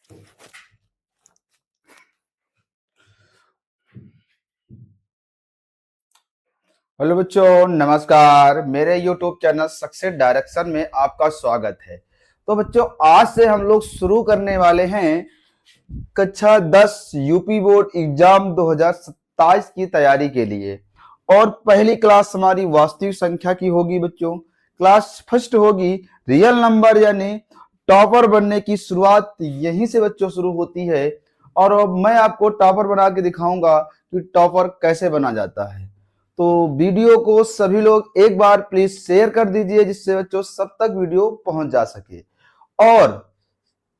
Hello बच्चों, नमस्कार। मेरे YouTube चैनल सक्सेस डायरेक्शन में आपका स्वागत है। तो बच्चों, आज से हम लोग शुरू करने वाले हैं कक्षा 10 यूपी बोर्ड एग्जाम 2027 की तैयारी के लिए। और पहली क्लास हमारी वास्तविक संख्या की होगी बच्चों। क्लास फर्स्ट होगी रियल नंबर, यानी टॉपर बनने की शुरुआत यहीं से बच्चों शुरू होती है। और अब मैं आपको टॉपर बना के दिखाऊंगा कि टॉपर कैसे बना जाता है। तो वीडियो को सभी लोग एक बार प्लीज शेयर कर दीजिए, जिससे बच्चों सब तक वीडियो पहुंच जा सके। और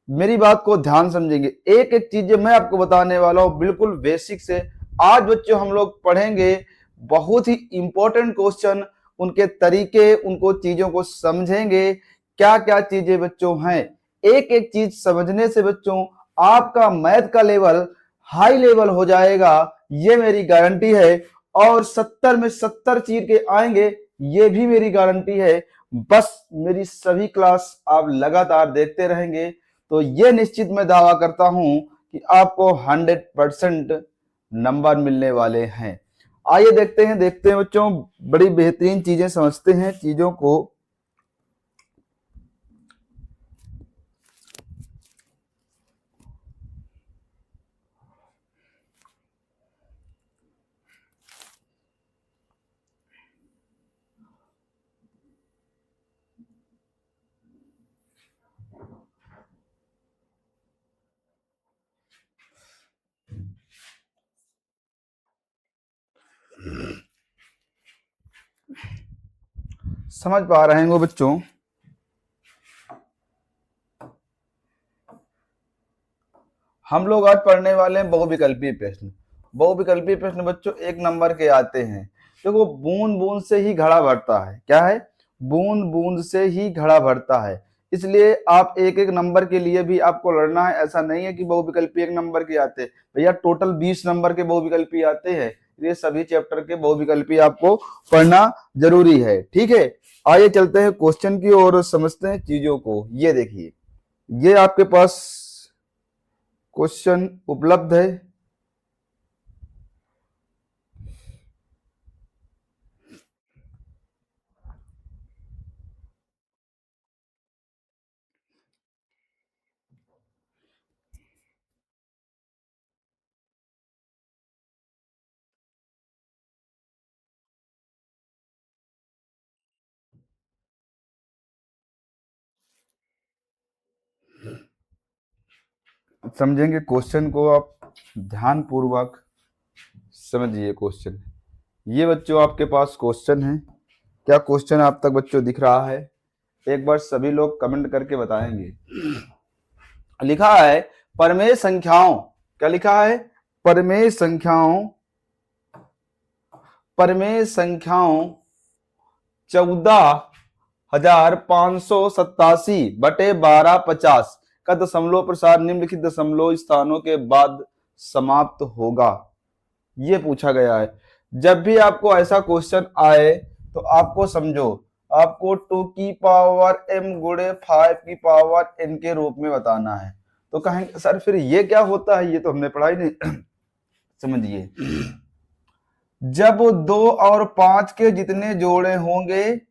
मेरी बात को ध्यान समझेंगे, एक एक चीजें मैं आपको बताने वाला हूं बिल्कुल बेसिक से। आज बच्चों हम लोग पढ़ेंगे बहुत ही इंपॉर्टेंट क्वेश्चन, उनके तरीके, उनको चीजों को समझेंगे। क्या क्या चीजें बच्चों हैं, एक एक चीज समझने से बच्चों आपका मैथ का लेवल हाई लेवल हो जाएगा, ये मेरी गारंटी है। और 70 में 70 चीर के आएंगे, ये भी मेरी गारंटी है। बस मेरी सभी क्लास आप लगातार देखते रहेंगे तो ये निश्चित मैं दावा करता हूं कि आपको 100% नंबर मिलने वाले हैं। आइए देखते हैं बच्चों, बड़ी बेहतरीन चीजें समझते हैं चीजों को। समझ पा रहे हैं बच्चों? हम लोग आज पढ़ने वाले हैं बहुविकल्पीय प्रश्न। बहुविकल्पीय प्रश्न बच्चों 1 नंबर के आते हैं। देखो, बूंद बूंद से ही घड़ा भरता है। क्या है? बूंद बूंद से ही घड़ा भरता है। इसलिए आप एक एक नंबर के लिए भी आपको लड़ना है। ऐसा नहीं है कि बहुविकल्पी 1 नंबर के आते हैं भैया, टोटल 20 नंबर के बहुविकल्पी आते हैं। ये सभी चैप्टर के बहुविकल्पी आपको पढ़ना जरूरी है। ठीक है, आइए चलते हैं क्वेश्चन की ओर, समझते हैं चीजों को। ये देखिए, ये आपके पास क्वेश्चन उपलब्ध है। समझेंगे क्वेश्चन को, आप ध्यान पूर्वक समझिए क्वेश्चन। ये बच्चों आपके पास क्वेश्चन है। क्या क्वेश्चन आप तक बच्चों दिख रहा है? एक बार सभी लोग कमेंट करके बताएंगे। लिखा है परमेय संख्याओं। क्या लिखा है? परमेय संख्याओं, परमेय संख्याओं 14,587/1250 का दशमलव प्रसार निम्नलिखित दशमलव स्थानों के बाद समाप्त होगा। ये पूछा गया है। जब भी आपको ऐसा क्वेश्चन आए तो आपको समझो, आपको 2m गुणे 5n के रूप में बताना है। तो कहेंगे सर फिर ये क्या होता है, ये तो हमने पढ़ा ही नहीं। समझिए, जब 2 और 5 के जितने जोड़े होंगे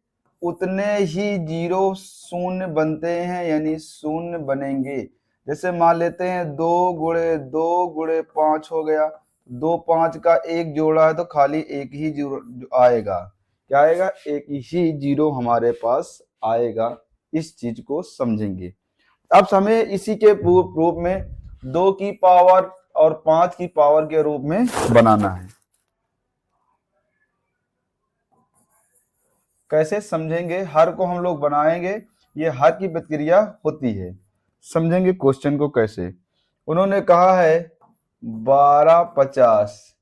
उतने ही जीरो शून्य बनते हैं, यानी शून्य बनेंगे। जैसे मान लेते हैं 2 गुणे 2 गुणे 5 हो गया। 2 5 का एक जोड़ा है तो खाली एक ही जीरो आएगा। क्या आएगा? एक ही जीरो हमारे पास आएगा। इस चीज को समझेंगे। अब हमें इसी के रूप में 2 की पावर और 5 की पावर के रूप में बनाना है। कैसे समझेंगे? हर को हम लोग बनाएंगे, ये हर की प्रतिक्रिया होती है। समझेंगे क्वेश्चन को कैसे। उन्होंने कहा है 1250,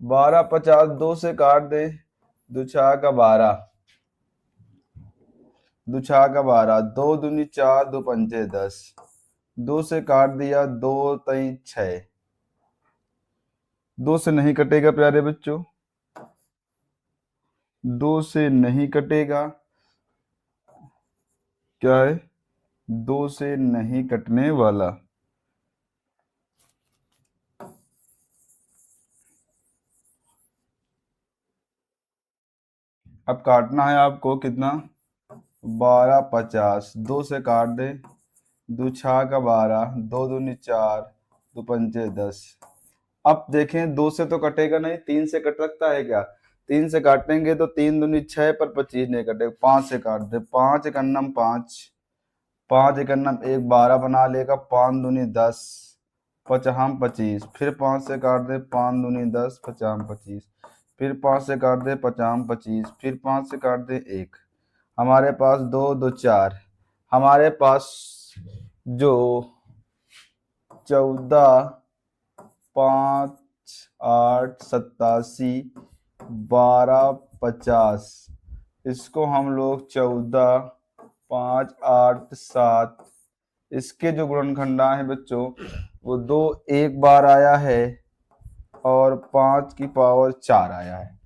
1250 2 से काट दे, दुछा का 12, दुछा का 12, 2 दूनी 4, 2 पंचे 10, 2 से काट दिया, 2 3 6, 2 से नहीं कटेगा प्यारे बच्चों, 2 से नहीं कटेगा। क्या है? 2 से नहीं कटने वाला। अब काटना है आपको कितना, 12 50, 2 से काट दे, 2 छः का 12, 2 दूनी 4, 2 पंचे 10। अब देखें 2 से तो कटेगा नहीं, 3 से कट सकता है क्या, 3 से काटेंगे तो 3 दूनी 6 पर 25 नहीं कटेगा, 5 से काट दे, 5 एक अन्नम 5, 5 एक अन्नम 1, 12 बना लेगा, 5 दूनी 10, पचहम 25, फिर 5 से काट दे, 5 दूनी 10, पचाम 25, फिर 5 से काट दे, पचाम 25, फिर 5 से काट दे 1, हमारे पास 2 2 4, हमारे पास जो 14 5 8 87 12 50, इसको हम लोग 14 5 8 7, इसके जो गुणनखंडा है बच्चों वो 2 एक बार आया है और 5 की पावर 4 आया है।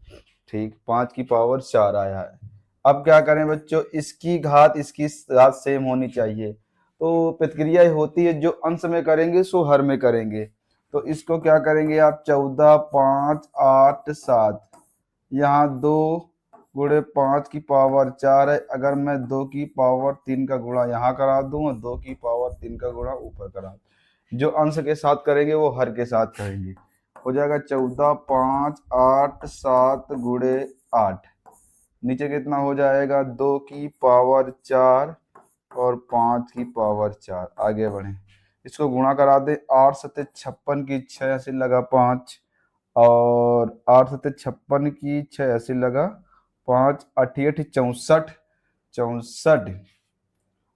ठीक, 5 की पावर 4 आया है। अब क्या करें बच्चों, इसकी घात इसकी घात सेम होनी चाहिए, तो प्रतिक्रिया होती है जो अंश में करेंगे सो हर में करेंगे। तो इसको क्या करेंगे आप, 14 5 8 7, यहाँ 2 गुणे 5 की पावर 4 है, अगर मैं 2 की पावर 3 का गुणा यहाँ करा दूं और 2 की पावर 3 का गुणा ऊपर करा दूं, जो अंश के साथ करेंगे वो हर के साथ करेंगे, हो जाएगा 14 5 8 7 गुणे 8, नीचे कितना हो जाएगा, 2 की पावर 4 और 5 की पावर 4। आगे बढ़े, इसको गुणा करा दे, 8 सत्ते 56 की 6 ऐसे लगा 5, और 8 सत्ते 56 की 6 ऐसे लगा 5, 8 64, 64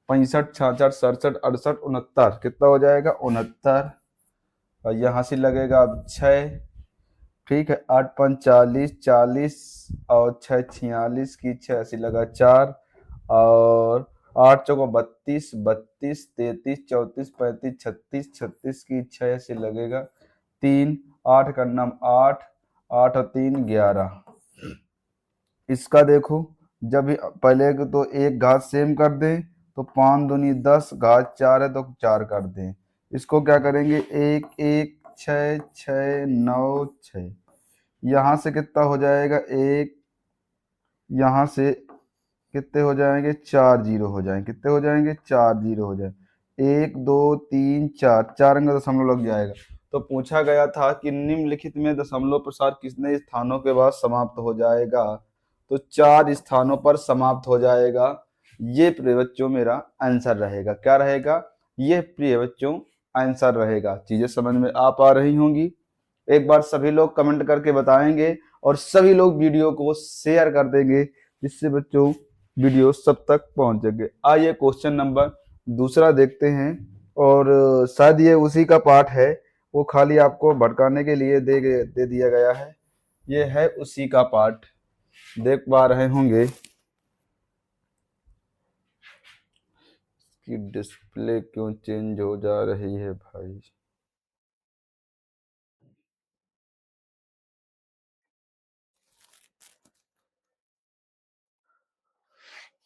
65 66 67 68 69, कितना हो जाएगा 69, और यहाँ से लगेगा अब 6, ठीक है, 8 5 40 40 और 6 46 की 6 ऐसी लगा 4, और 8 चौको 32 32 33 34 35 36 36 की 6 ऐसी लगेगा 3, 8 का नाम 8, 8 और 3 11। इसका देखो, जब पहले तो एक घात सेम कर दें तो 5 दूनी 10, घात 4 है तो 4 कर दें, इसको क्या करेंगे 1 1 6 6 9 6, यहाँ से कितना हो जाएगा 1, यहाँ से कितने हो जाएंगे 4 जीरो हो जाएंगे, कितने हो जाएंगे 4 जीरो हो जाए, 1 2 3 4, 4 अंक दशमलव लग जाएगा। तो पूछा गया था कि निम्नलिखित में दशमलव प्रसार कितने स्थानों के बाद समाप्त हो जाएगा, तो 4 स्थानों पर समाप्त हो जाएगा। ये प्रिय बच्चों मेरा आंसर रहेगा, क्या रहेगा, ये प्रिय बच्चों आंसर रहेगा। चीजें समझ में आ पा रही होंगी, एक बार सभी लोग कमेंट करके बताएंगे और सभी लोग वीडियो को शेयर कर देंगे, जिससे बच्चों वीडियो सब तक पहुंच जाएंगे। आइए क्वेश्चन नंबर दूसरा देखते हैं, और शायद ये उसी का पार्ट है, वो खाली आपको भटकाने के लिए दे दिया गया है, ये है उसी का पार्ट, देख पा रहे होंगे कि डिस्प्ले क्यों चेंज हो जा रही है भाई।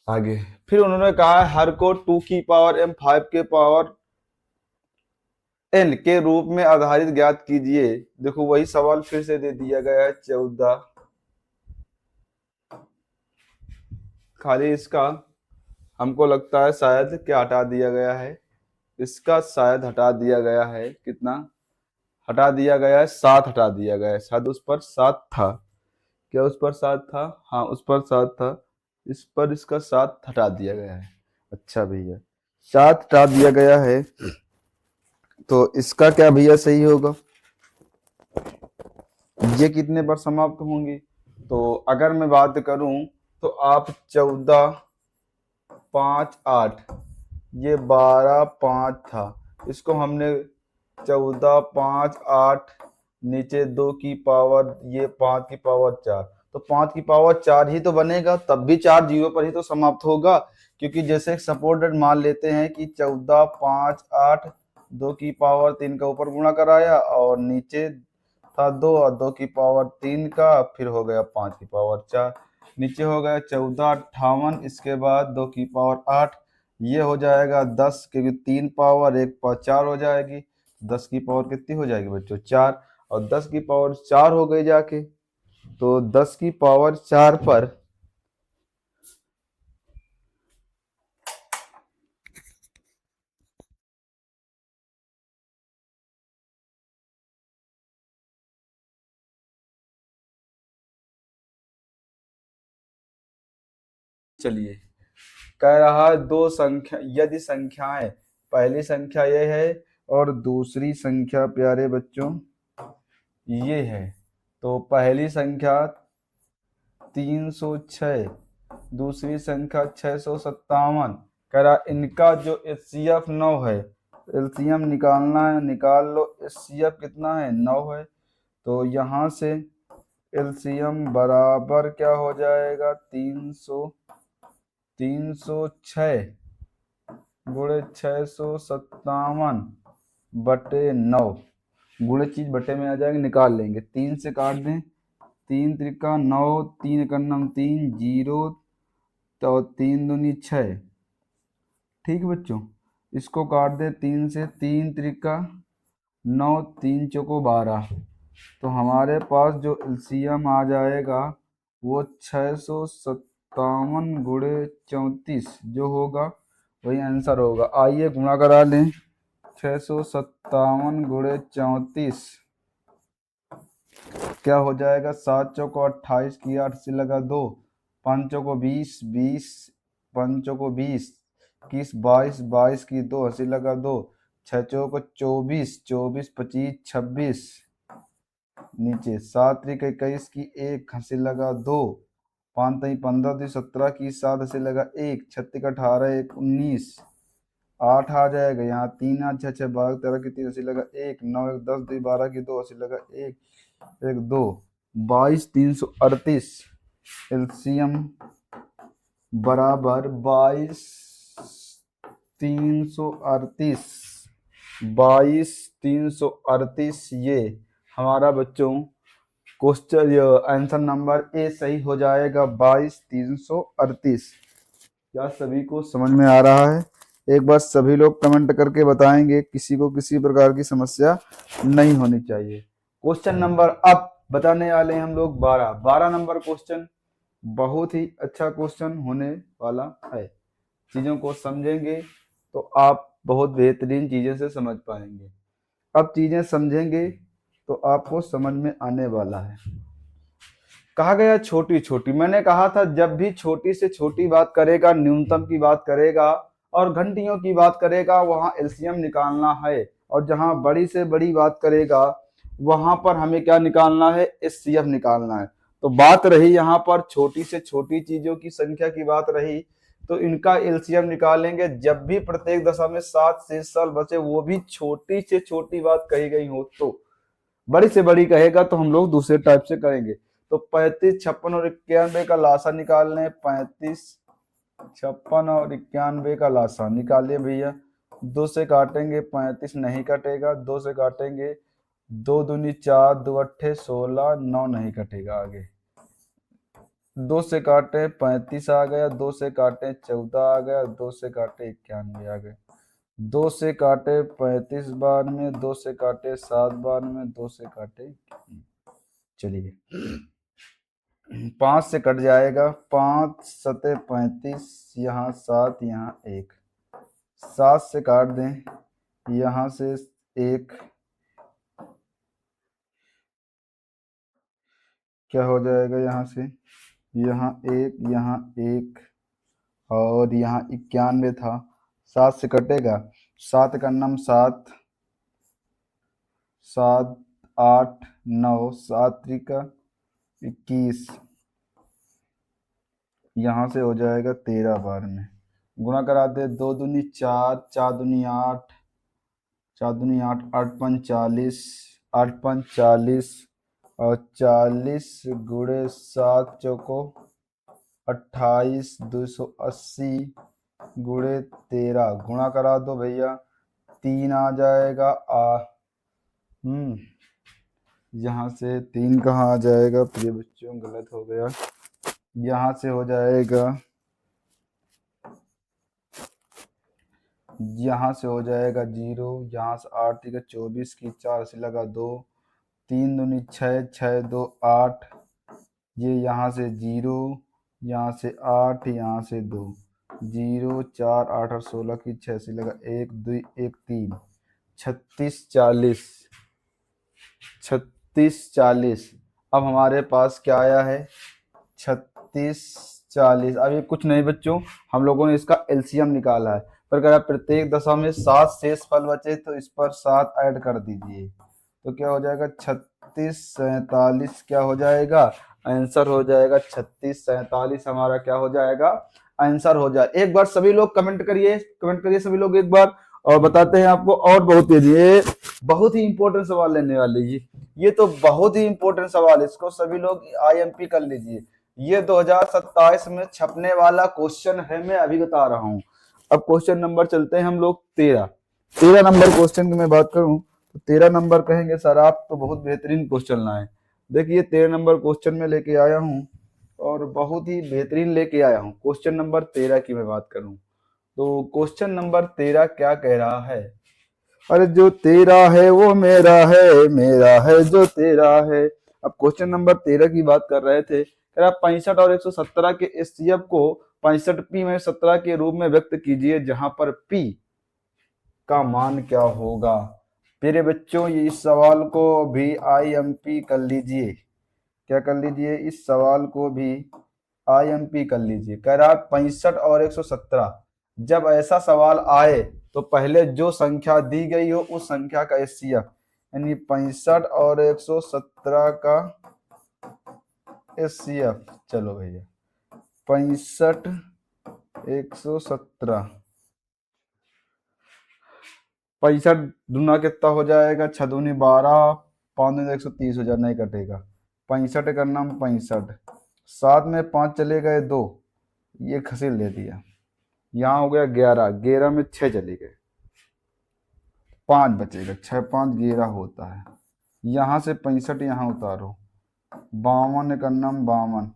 आगे फिर उन्होंने कहा हर को 2 की पावर m 5 के पावर n के रूप में आधारित ज्ञात कीजिए। देखो वही सवाल फिर से दे दिया गया है 14, खाली इसका हमको लगता है शायद क्या हटा दिया गया है, इसका शायद हटा दिया गया है, कितना हटा दिया गया है, 7 हटा दिया गया है, शायद उस पर 7 था, क्या उस पर 7 था, हाँ उस पर 7 था, इस पर इसका 7 हटा दिया गया है। अच्छा भैया 7 हटा दिया गया है, तो इसका क्या भैया सही होगा, ये कितने पर समाप्त होंगी, तो अगर मैं बात करूं तो आप 14 5 8, ये 12 5 था, इसको हमने 14 5 8, नीचे 2 की पावर, ये 5 की पावर 4, तो 5 की पावर 4 ही तो बनेगा, तब भी 4 जीरो पर ही तो समाप्त होगा, क्योंकि जैसे सपोर्टेड मान लेते हैं कि 14 5 8, 2 की पावर 3 का ऊपर गुणा कराया और नीचे था 2 और 2 की पावर 3 का, फिर हो गया 5 की पावर 4, नीचे हो गया 14 58, इसके बाद 2 की पावर 8, ये हो जाएगा 10, क्योंकि 3 पावर 1 पावर 4 हो जाएगी, 10 की पावर कितनी हो जाएगी बच्चों 4, और 10 की पावर 4 हो गई जाके, तो 10 की पावर 4 पर चलिए, कह रहा है दो संख्या, यदि संख्याएं, पहली संख्या ये है और दूसरी संख्या प्यारे बच्चों ये है, तो पहली संख्या 306, दूसरी संख्या 657। कह रहा इनका जो एचसीएफ 9 है, एलसीएम निकालना है, निकाल लो। एचसीएफ कितना है? 9 है। तो यहाँ से एलसीएम बराबर क्या हो जाएगा? 306 गुणे 657 बटे 9, गुणे चीज बटे में आ जाएंगे, निकाल लेंगे। 3 से काट दें, 3 त्रिका 9, 3 एकन्नम 3, 0, तो 3 दूनी 6। ठीक है बच्चों, इसको काट दे 3 से, 3 त्रिका 9, 3 चौको 12। तो हमारे पास जो एलसीएम आ जाएगा वो 657 गुणे 34 जो होगा वही आंसर होगा। आइए गुणा करा लें। 657 गुणे 34 क्या हो जाएगा? 7 चौको 28 की 8 से लगा 2, 5 चौको 20, 20 5 चौको 20, 21 22, 22 की 2 हंसी लगा 2, 6 चौको 24, 24 25 26, नीचे 7 त्रिक 21 की 1 हंसी लगा 2, 5 तई 15 दी 17 की 7 हंसी लगा 1, 36 18 1 19, 8 आ जाएगा यहाँ, 3 8 6 6 12 13 की 3 हंसी लगा 1, 9 1 10 2 12 की 2 हंसी लगा 1 1 2, 22 338। एलसीएम बराबर 22 338, 22 338। ये हमारा बच्चों क्वेश्चन आंसर नंबर ए सही हो जाएगा, 22 338। क्या सभी को समझ में आ रहा है? एक बार सभी लोग कमेंट करके बताएंगे, किसी को किसी प्रकार की समस्या नहीं होनी चाहिए। क्वेश्चन नंबर अब बताने वाले हैं हम लोग 12 नंबर क्वेश्चन। बहुत ही अच्छा क्वेश्चन होने वाला है। चीजों को समझेंगे तो आप बहुत बेहतरीन चीजें से समझ पाएंगे। अब चीजें समझेंगे तो आपको समझ में आने वाला है। कहा गया छोटी छोटी, मैंने कहा था जब भी छोटी से छोटी बात करेगा, न्यूनतम की बात करेगा और घंटियों की बात करेगा, वहां एलसीएम निकालना है। और जहां बड़ी से बड़ी बात करेगा वहां पर हमें क्या निकालना है? एचसीएफ निकालना है। तो बात रही यहाँ पर छोटी से छोटी चीजों की संख्या की बात रही, तो इनका एलसीएम निकालेंगे। जब भी प्रत्येक दशा में 7 शेष साल बचे, वो भी छोटी से छोटी बात कही गई हो, तो बड़ी से बड़ी कहेगा तो हम लोग दूसरे टाइप से करेंगे। तो 35 56 और 91 का लासा निकाल लें। 35 56 और 91 का लासा निकालिए भैया। 2 से काटेंगे 35 नहीं कटेगा, 2 से काटेंगे 2 दूनी 4, 2 अट्ठे 16, 9 नहीं कटेगा। आगे 2 से काटे 35 आ गया, 2 से काटे 14 आ गया, 2 से काटे 91 आ गया, 2 से काटे 35 बार में, 2 से काटे 7 बार में, 2 से काटे। चलिए 5 से कट जाएगा, 5 सते 35, यहाँ 7 यहाँ 1, 7 से काट दें, यहाँ से 1 क्या हो जाएगा? यहाँ से यहाँ 1, यहाँ 1 और यहाँ 91 था। 7 से कटेगा, 7 का नाम 7, 7 8 9, 7 त्रिका 21, यहाँ से हो जाएगा 13 बार में। गुणा करा दे, 2 दूनी 4, 4 दूनी 8, 4 दूनी 8, 8 पंच 40, 8 पंच 40 और 40 गुणे 7 चौको 28, 280 गुणे 13। गुणा करा दो भैया, 3 आ जाएगा। यहाँ से 3 कहाँ आ जाएगा? प्रिय बच्चों गलत हो गया, यहाँ से हो जाएगा, यहाँ से हो जाएगा 0, यहाँ से 8 का 24 की 4 से लगा 2, 3 दूनी 6, 6 2 8, ये यहाँ से 0, यहाँ से 8, यहाँ से 2, 0 4 8 और 16 की 6 से लगा 1 2 1 3, 36 40, 36 40। अब हमारे पास क्या आया है? 36 40। अब ये कुछ नहीं बच्चों, हम लोगों ने इसका एलसीएम निकाला है। पर अगर आप प्रत्येक दशा में 7 शेष फल बचे तो इस पर 7 ऐड कर दीजिए, तो क्या हो जाएगा 36 47 क्या हो जाएगा आंसर हो जाएगा 36 47 हमारा क्या हो जाएगा आंसर हो जाए। एक बार सभी लोग कमेंट करिए सभी लोग एक बार, और बताते हैं आपको और बहुत तेजी। ये बहुत ही इंपॉर्टेंट सवाल लेने वाले ये तो बहुत ही इंपॉर्टेंट सवाल है, इसको सभी लोग आईएमपी कर लीजिए। ये 2027 में छपने वाला क्वेश्चन है, मैं अभी बता रहा हूँ। अब क्वेश्चन नंबर चलते हैं हम लोग 13 नंबर क्वेश्चन की मैं बात करूं तो 13 नंबर कहेंगे सर आप तो बहुत बेहतरीन क्वेश्चन लाए। देखिए 13 नंबर क्वेश्चन में लेके आया हूं और बहुत ही बेहतरीन लेके आया हूं। क्वेश्चन नंबर 13 की मैं बात करूं तो क्वेश्चन नंबर 13 क्या कह रहा है, अरे जो तेरा है वो मेरा है जो तेरा है। अब क्वेश्चन नंबर 13 की बात कर रहे थे, कह रहा 65 और 117 के एचसीएफ को 65p में 17 के रूप में व्यक्त कीजिए, जहां पर p का मान क्या होगा। मेरे बच्चों ये इस सवाल को भी आईएमपी कर लीजिए, क्या कर लीजिए, इस सवाल को भी आईएमपी कर लीजिए। कह रहा 65 और 117, जब ऐसा सवाल आए तो पहले जो संख्या दी गई हो उस संख्या का एचसीएफ, यानी 65 और 117 का एचसीएफ। चलो भैया 65 117, 65 दूना कितना हो जाएगा 6 दूनी 12, 5 दूनी 130 हो जाए, नहीं कटेगा। 65 का नाम 65, 7 में 5 चले गए 2, ये खसील दे दिया, यहाँ हो गया 11, 11 में 6 चले गए, 5 बचेगा, 6 5 11 होता है। यहाँ से 65 यहाँ उतारो, 52 का नाम 52,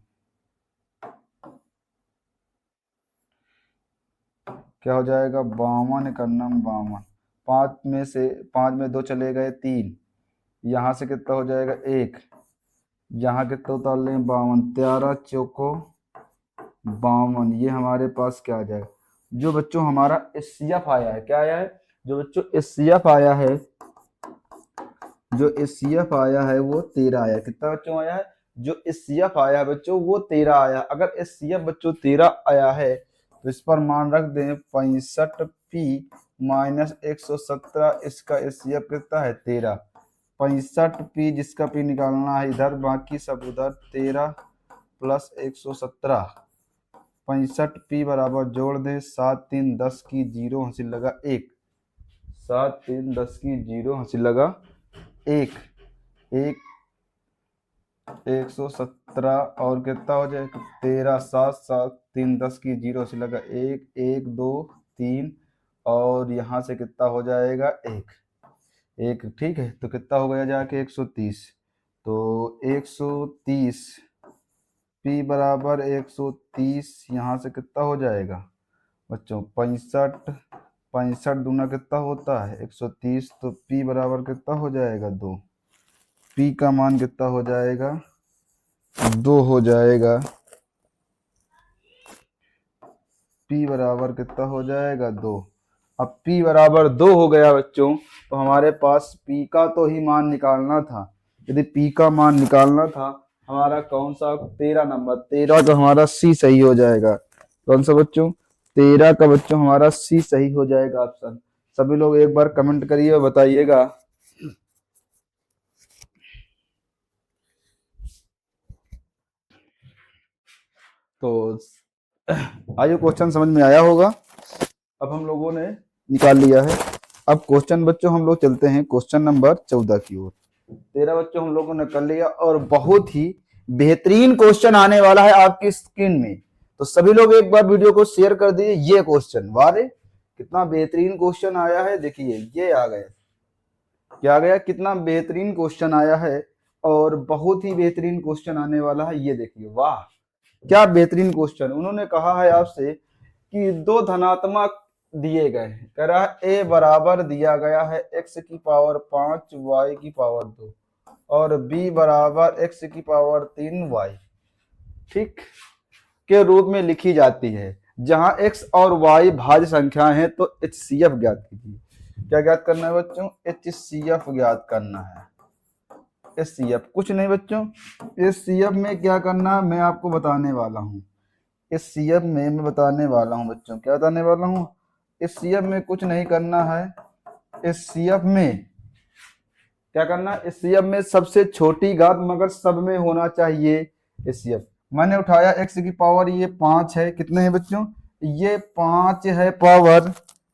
क्या हो जाएगा 52 का नाम 52, 5 में 2 चले गए 3, यहाँ से कितना हो जाएगा 1, यहाँ कितना उतार लें 52, 13 चौको 52, ये हमारे पास क्या आ जाएगा। जो बच्चों हमारा एचसीएफ आया है, क्या आया है, जो बच्चों एचसीएफ आया है, जो एचसीएफ आया है वो 13 आया। कितना बच्चों आया है, जो एचसीएफ आया है बच्चों वो 13 आया। अगर एचसीएफ बच्चों 13 आया है तो इस पर मान रख दें 65p माइनस 117, इसका एचसीएफ कितना है 13। 65p जिसका p निकालना है इधर, बाकी सब उधर, 13 प्लस 117, 65p बराबर जोड़ दे 7 3 10 की 0 हासिल लगा 1, 7 3 10 की 0 हासिल लगा 1, 117 और कितना हो जाए 13, 7 7 3 10 की 0 से लगा 1, 1 2 3 और यहाँ से कितना हो जाएगा 1, ठीक है। तो कितना हो गया जाके 130, तो 130 p बराबर 130, यहाँ से कितना हो जाएगा बच्चों 65 दूना कितना होता है 130, तो p बराबर कितना हो जाएगा 2, p का मान कितना हो जाएगा 2 हो जाएगा, p बराबर कितना हो जाएगा 2। अब p बराबर 2 हो गया बच्चों, तो हमारे पास p का तो ही मान निकालना था। यदि p का मान निकालना था हमारा कौन सा 13 नंबर, 13 का हमारा c सही हो जाएगा। कौन सा बच्चों 13 का बच्चों हमारा c सही हो जाएगा ऑप्शन। सभी लोग एक बार कमेंट करिए और बताइएगा। तो आइए क्वेश्चन समझ में आया होगा, अब हम लोगों ने निकाल लिया है। अब क्वेश्चन बच्चों हम लोग चलते हैं क्वेश्चन नंबर 14 की ओर। 13 बच्चों हम लोगों ने कर लिया और बहुत ही बेहतरीन क्वेश्चन आने वाला है आपकी स्क्रीन में, तो सभी लोग एक बार वीडियो को शेयर कर दीजिए। ये क्वेश्चन वारे कितना बेहतरीन क्वेश्चन आया है, देखिए ये आ गया, क्या आ गया, कितना बेहतरीन क्वेश्चन आया है और बहुत ही बेहतरीन क्वेश्चन आने वाला है। ये देखिए वाह क्या बेहतरीन क्वेश्चन। उन्होंने कहा है आपसे कि दो धनात्मक दिए गए हैं, कह रहा है a बराबर दिया गया है x की पावर 5 y की पावर 2 और b बराबर x की पावर 3 y, ठीक, के रूप में लिखी जाती है, जहां x और y भाज्य संख्याएं हैं, तो HCF ज्ञात कीजिए। क्या ज्ञात करना है बच्चों, HCF ज्ञात करना है। HCF कुछ नहीं बच्चों, HCF में क्या करना है मैं आपको बताने वाला हूं। इस सीएफ में मैं बताने वाला हूं बच्चों, क्या बताने वाला हूं, इस सीएफ में कुछ नहीं करना है। इस सीएफ में क्या करना है, इस सीएफ में सबसे छोटी घात मगर सब में होना चाहिए। इस सीएफ मैंने उठाया एक्स की पावर ये 5 है, कितने हैं बच्चों, ये 5 है पावर,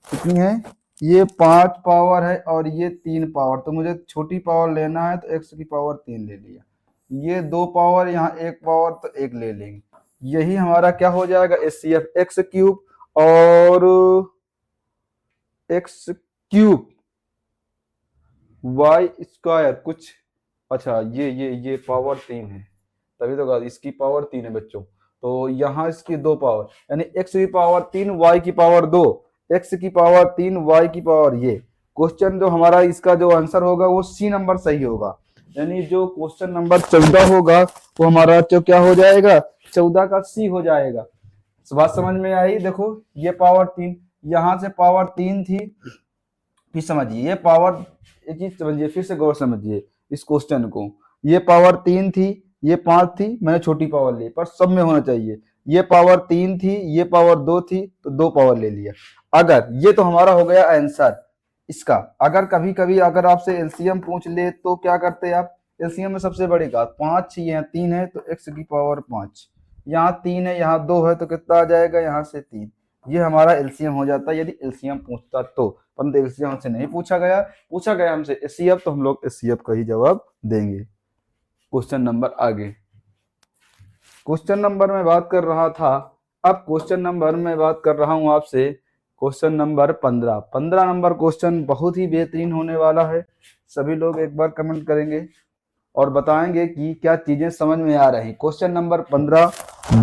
कितनी है, ये 5 पावर है और ये 3 पावर, तो मुझे छोटी पावर लेना है तो एक्स की पावर 3 ले लिया, ये 2 पावर, यहाँ 1 पावर तो 1 ले लेंगे, यही हमारा क्या हो जाएगा S C F, x cube और एक्स क्यूब वाई स्क्वायर कुछ, अच्छा ये पावर 3 है, तभी तो कहा इसकी पावर 3 है बच्चों, तो यहाँ इसकी 2 पावर, यानी एक्स की पावर 3 वाई की पावर 2, एक्स की पावर 3 वाई की पावर, ये क्वेश्चन जो हमारा इसका जो आंसर होगा वो सी नंबर सही होगा, यानी जो क्वेश्चन नंबर 14 होगा वो हमारा जो क्या हो जाएगा, 14 का सी हो जाएगा। बात समझ में आई, देखो ये पावर 3, यहाँ से पावर 3 थी, फिर समझिए ये पावर, एक चीज समझिए फिर से गौर समझिए इस क्वेश्चन को, ये पावर 3 थी, ये 5 थी, मैंने छोटी पावर ली, पर सब में होना चाहिए, ये पावर 3 थी, ये पावर 2 थी, तो 2 पावर ले लिया। अगर ये तो हमारा हो गया आंसर इसका, अगर कभी कभी अगर आपसे एलसीएम पूछ ले तो क्या करते आप, एलसीएम में सबसे बड़ी घात 5 यहाँ 3 है तो एक्स की पावर 5, यहाँ 3 है यहाँ 2 है तो कितना आ जाएगा, यहाँ से 3, ये हमारा एलसीएम हो जाता है यदि एलसीएम पूछता तो, परंतु एलसीएम हमसे नहीं पूछा गया हमसे एचसीएफ, तो हम लोग एचसीएफ का ही जवाब देंगे। क्वेश्चन नंबर आगे, क्वेश्चन नंबर में बात कर रहा था, अब क्वेश्चन नंबर में बात कर रहा हूं आपसे, क्वेश्चन नंबर 15 नंबर क्वेश्चन बहुत ही बेहतरीन होने वाला है, सभी लोग एक बार कमेंट करेंगे और बताएंगे कि क्या चीजें समझ में आ रही। क्वेश्चन नंबर 15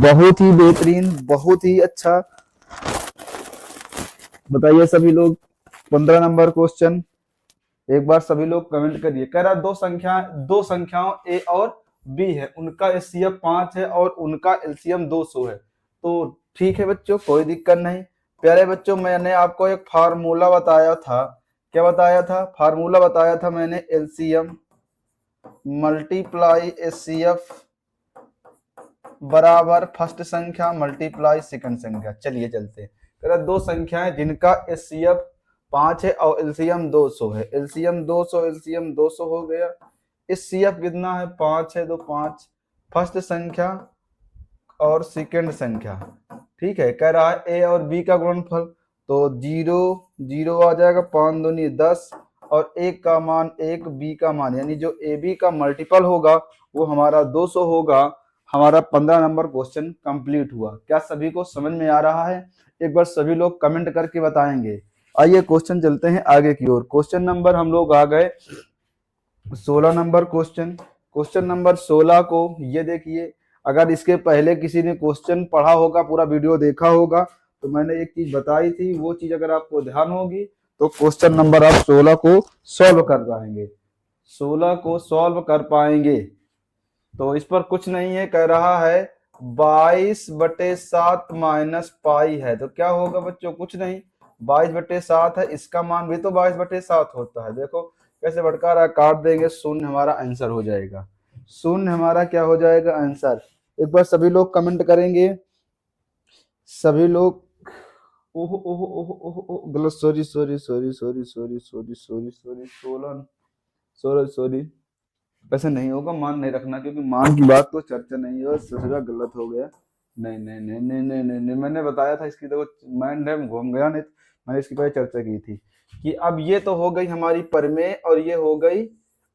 बहुत ही बेहतरीन, बहुत ही अच्छा, बताइए सभी लोग 15 नंबर क्वेश्चन, एक बार सभी लोग कमेंट करिए। कह रहा दो संख्याओं ए और बी है, उनका एचसीएफ 5 है और उनका एलसीएम 200 है, तो ठीक है बच्चों कोई दिक्कत नहीं। प्यारे बच्चों मैंने आपको एक फार्मूला बताया था, क्या बताया था, फार्मूला बताया था मैंने, एलसीएम मल्टीप्लाई एचसीएफ बराबर फर्स्ट संख्या मल्टीप्लाई सेकंड संख्या। चलिए चलते हैं, कह रहा दो संख्याएं जिनका एचसीएफ 5 है और एलसीएम 200 है, एलसीएम 200 हो गया, एचसीएफ कितना है 5 है तो 5 फर्स्ट संख्या और सेकंड संख्या, ठीक है। कह रहा है ए और बी का गुणनफल, तो 0 0 आ जाएगा, 5 दूनी 10 और एक का मान 1, बी का मान, यानी जो ए बी का मल्टीपल होगा वो हमारा 200 होगा। हमारा 15 नंबर क्वेश्चन कंप्लीट हुआ। क्या सभी को समझ में आ रहा है, एक बार सभी लोग कमेंट करके बताएंगे। आइए क्वेश्चन चलते हैं आगे की ओर। क्वेश्चन नंबर हम लोग आ गए 16 नंबर क्वेश्चन। क्वेश्चन नंबर 16 को ये देखिए, अगर इसके पहले किसी ने क्वेश्चन पढ़ा होगा, पूरा वीडियो देखा होगा, तो मैंने एक चीज बताई थी, वो चीज अगर आपको ध्यान होगी तो क्वेश्चन नंबर आप 16 को सॉल्व कर पाएंगे, 16 को सॉल्व कर पाएंगे। तो इस पर कुछ नहीं है, कह रहा है 22/7 माइनस पाई है, तो क्या होगा बच्चों, कुछ नहीं, 22/7 है, इसका मान भी तो 22/7 होता है। देखो कैसे भटका रहा, काट देंगे, शून्य हमारा आंसर हो जाएगा, शून्य हमारा क्या हो जाएगा आंसर। एक बार सभी लोग कमेंट करेंगे, सभी लोग, ओह ओह ओह ओह ओह गलत, sorry sorry sorry sorry sorry sorry sorry sorry 16 sorry sorry, वैसे नहीं होगा, मान नहीं रखना, क्योंकि मान की बात तो चर्चा नहीं है, ससुरा गलत हो गया, नहीं नहीं नहीं नहीं नहीं नहीं, नहीं। मैंने बताया था इसकी, देखो माइंड घूम गया, नहीं मैंने इसकी पहले चर्चा की थी कि अब ये तो हो गई हमारी परमेय और ये हो गई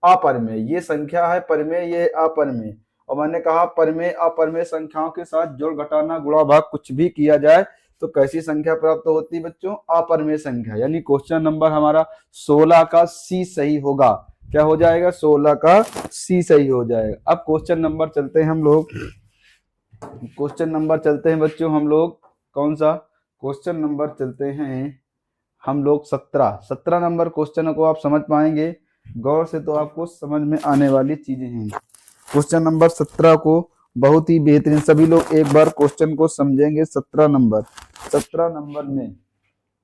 अपरमेय, ये संख्या है परमेय, ये अपरमेय, और मैंने कहा परमेय अपरमेय संख्याओं के साथ जोड़ घटाना गुणा भाग कुछ भी किया जाए तो कैसी संख्या प्राप्त होती है बच्चों, अपरमेय संख्या। यानी क्वेश्चन नंबर हमारा 16 का सी सही होगा। क्या हो जाएगा, 16 का सी सही हो जाएगा। अब क्वेश्चन नंबर चलते हैं हम लोग, क्वेश्चन नंबर चलते हैं बच्चों हम लोग, कौन सा क्वेश्चन नंबर चलते हैं हम लोग 17 नंबर क्वेश्चन को आप समझ पाएंगे गौर से, तो आपको समझ में आने वाली चीजें हैं। क्वेश्चन नंबर 17 को बहुत ही बेहतरीन, सभी लोग एक बार क्वेश्चन को समझेंगे। 17 नंबर में,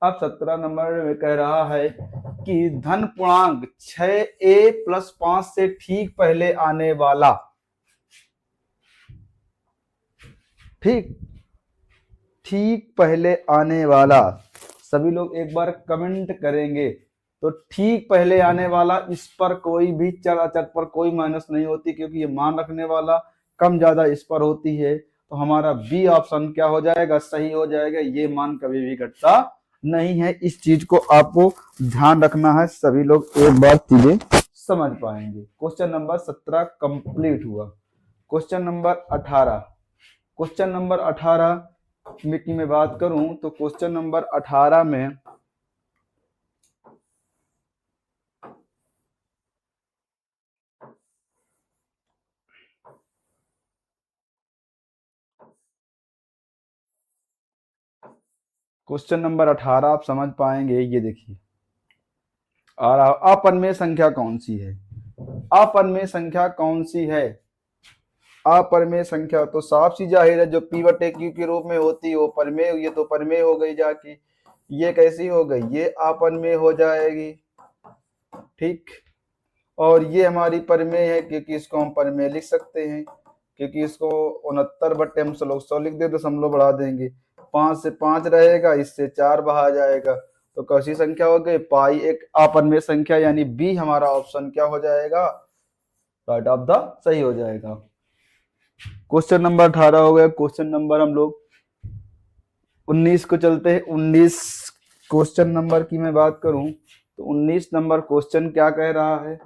अब 17 नंबर में कह रहा है कि धन पूर्णांक 6a + 5 से ठीक पहले आने वाला, ठीक ठीक पहले आने वाला, सभी लोग एक बार कमेंट करेंगे। तो ठीक पहले आने वाला, इस पर कोई भी चर अचर पर कोई माइनस नहीं होती, क्योंकि ये मान रखने वाला कम ज्यादा इस पर होती है। तो हमारा बी ऑप्शन क्या हो जाएगा, सही हो जाएगा। ये मान कभी भी घटता नहीं है, इस चीज को आपको ध्यान रखना है। सभी लोग एक बार चीजें समझ पाएंगे। क्वेश्चन नंबर 17 कंप्लीट हुआ। क्वेश्चन नंबर 18, क्वेश्चन नंबर 18 की मैं बात करूं तो क्वेश्चन नंबर 18 में क्वेश्चन नंबर 18 आप समझ पाएंगे। ये देखिए, और अपरिमेय संख्या कौन सी है, अपरिमेय संख्या कौन सी है। अपरिमेय संख्या तो साफ सी जाहिर है, जो पी बटे क्यू के रूप में होती है वो परिमेय, ये तो परिमेय हो गई जाके। ये कैसी हो गई, ये अपरिमेय हो जाएगी, ठीक। और ये हमारी परिमेय है, क्योंकि इसको हम परिमेय लिख सकते हैं, क्योंकि इसको 69 बटे हम लोग 100 लिख दे तो समलो बढ़ा देंगे। 5 से 5 रहेगा, इससे 4 बहा जाएगा, तो कैसी संख्या हो गई, पाई एक अपरिमेय संख्या, यानी बी हमारा ऑप्शन क्या हो जाएगा, राइट ऑफ द सही हो जाएगा। क्वेश्चन नंबर 18 हो गया। क्वेश्चन नंबर हम लोग 19 को चलते हैं। 19 क्वेश्चन नंबर की मैं बात करूं तो 19 नंबर क्वेश्चन क्या कह रहा है।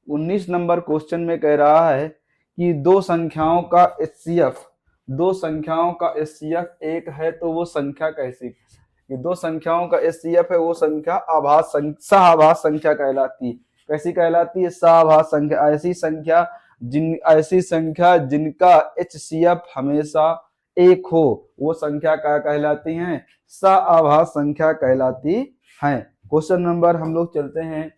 19 नंबर क्वेश्चन में कह रहा है कि दो संख्याओं का एचसीएफ, दो संख्याओं का एचसीएफ एक है, तो वो संख्या कैसी, ये दो संख्याओं का एचसीएफ है, वो संख्या सहाभास संख्या कहलाती है। कैसी कहलाती है, सहाभास संख्या। ऐसी संख्या जिनका एचसीएफ हमेशा एक हो, वो संख्या क्या कहलाती हैं, सहाभास संख्या कहलाती हैं। क्वेश्चन नंबर हम लोग चलते हैं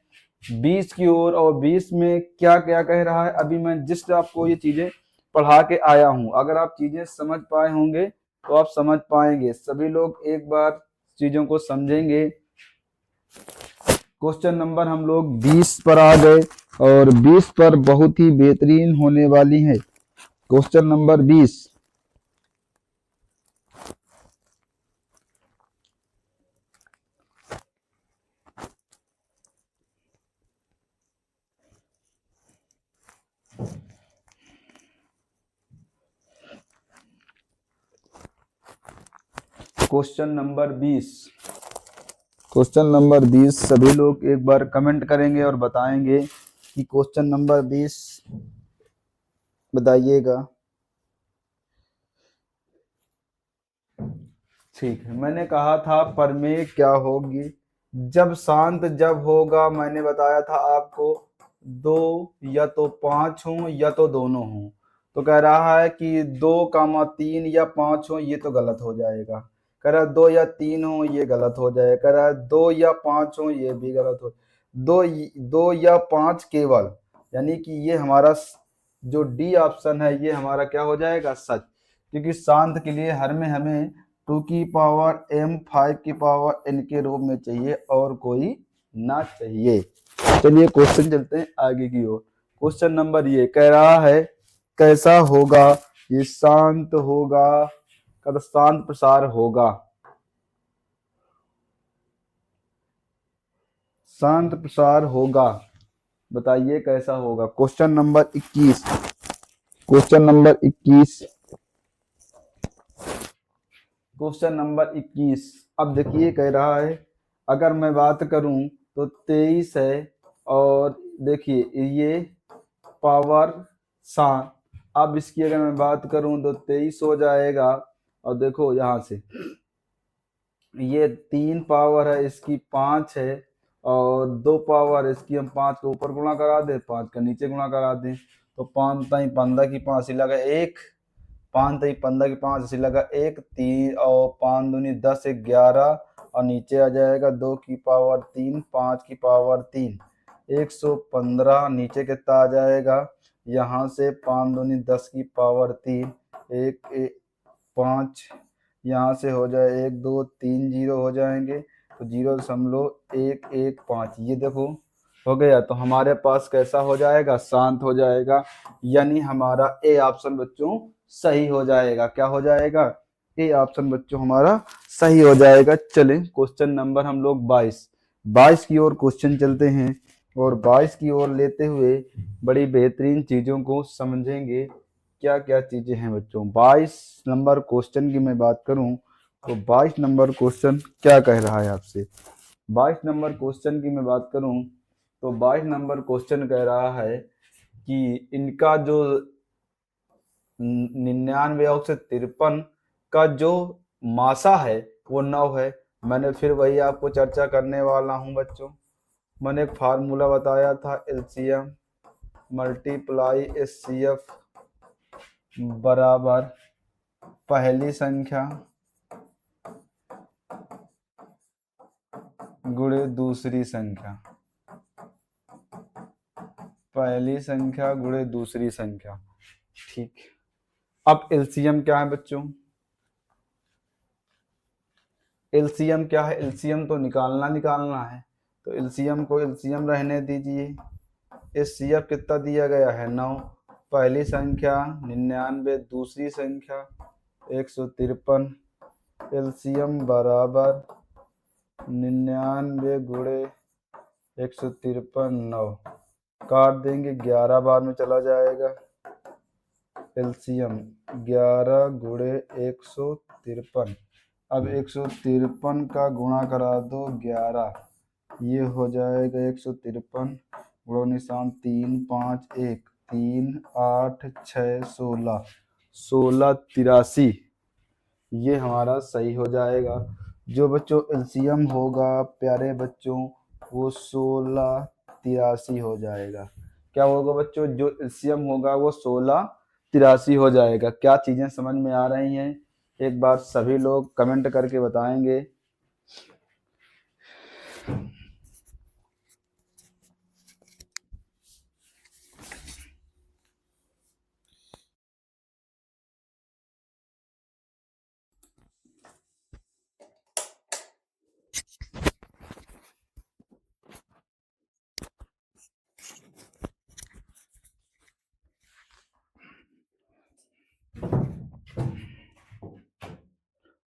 20 की ओर, और 20 में क्या क्या कह रहा है, अभी मैं जिस्ट आपको ये चीजें पढ़ा के आया हूं। अगर आप चीजें समझ पाए होंगे तो आप समझ पाएंगे। सभी लोग एक बार चीजों को समझेंगे। क्वेश्चन नंबर हम लोग 20 पर आ गए, और 20 पर बहुत ही बेहतरीन होने वाली है। Question number 20, question number 20, question number 20 सभी लोग एक बार कमेंट करेंगे और बताएंगे कि क्वेश्चन नंबर 20 बताइएगा। ठीक है, मैंने कहा था परिमेय क्या होगी, जब शांत जब होगा, मैंने बताया था आपको, दो या तो 5 हो या तो दोनों हो। तो कह रहा है कि 2, 3 या 5 हो, ये तो गलत हो जाएगा। कह रहा है 2 या 3 हो, ये गलत हो जाएगा। कह रहा है 2 या 5 हो, ये भी गलत हो। 2 या 5 केवल, यानी कि ये हमारा जो डी ऑप्शन है ये हमारा क्या हो जाएगा, सच। क्योंकि शांत के लिए हर में हमें 2 की पावर m 5 की पावर n के रूप में चाहिए, और कोई ना चाहिए। चलिए क्वेश्चन चलते हैं आगे की ओर। क्वेश्चन नंबर ये कह रहा है, कैसा होगा, ये शांत होगा, कद शांत प्रसार होगा, शांत प्रसार होगा, बताइए कैसा होगा। Question number 21, question number 21, question number 21। अब देखिए कह रहा है, अगर मैं बात करूं तो 23 है, और देखिए ये पावर 7। अब इसकी अगर मैं बात करूं तो 23 हो जाएगा, और देखो यहाँ से ये 3 पावर है, इसकी 5 है, और 2 पावर इसकी हम 5 के ऊपर गुणा करा दें, 5 का नीचे गुणा करा दें, तो 5 ताई 15 की 5 लगा 1, 5 ताई 15 की 5 ऐसी लगा 1, 3 और 5 दूनी 10, 11, और नीचे आ जाएगा 2 की पावर 3, 5 की पावर 3, 115। नीचे कितना आ जाएगा, यहाँ से 5 दूनी 10 की पावर 3, 1 5, यहाँ से हो जाए 1 2 3 जीरो हो जाएंगे, तो 0.115। ये देखो हो गया। तो हमारे पास कैसा हो जाएगा, शांत हो जाएगा, यानी हमारा ए ऑप्शन बच्चों सही हो जाएगा। क्या हो जाएगा, ये ऑप्शन बच्चों हमारा सही हो जाएगा। चलें क्वेश्चन नंबर हम लोग 22 की ओर क्वेश्चन चलते हैं और 22 की ओर लेते हुए बड़ी बेहतरीन चीजों को समझेंगे। क्या क्या चीजें हैं बच्चों। 22 नंबर क्वेश्चन की मैं बात करूं तो 22 नंबर क्वेश्चन क्या कह रहा है आपसे। 22 नंबर क्वेश्चन की मैं बात करूं तो 22 नंबर क्वेश्चन कह रहा है कि इनका जो 99 और से 53 का जो मासा है वो 9 है। मैंने फिर वही आपको चर्चा करने वाला हूं बच्चों। मैंने एक फार्मूला बताया था, एलसीएम मल्टीप्लाई एचसीएफ बराबर पहली संख्या गुणे दूसरी संख्या, पहली संख्या गुणे दूसरी संख्या। ठीक, अब एलसीएम क्या है बच्चों। एलसीएम क्या है, एलसीएम तो निकालना है, तो एलसीएम को एलसीएम रहने दीजिए। एचसीएफ कितना दिया गया है 9, पहली संख्या 99, दूसरी संख्या 153, एलसीएम बराबर 99 गुणे 153 9, काट देंगे 11 बार में चला जाएगा। एलसीएम 11 गुणे 153, अब 153 का गुणा करा दो 11, ये हो जाएगा 153 गुणा निशान 3 5 1 3 8 6 16 16 83, ये हमारा सही हो जाएगा। जो बच्चों एलसीएम होगा प्यारे बच्चों वो 16 83 हो जाएगा। क्या होगा बच्चों, जो एलसीएम होगा वो 16 83 हो जाएगा। क्या चीजें समझ में आ रही हैं, एक बार सभी लोग कमेंट करके बताएंगे।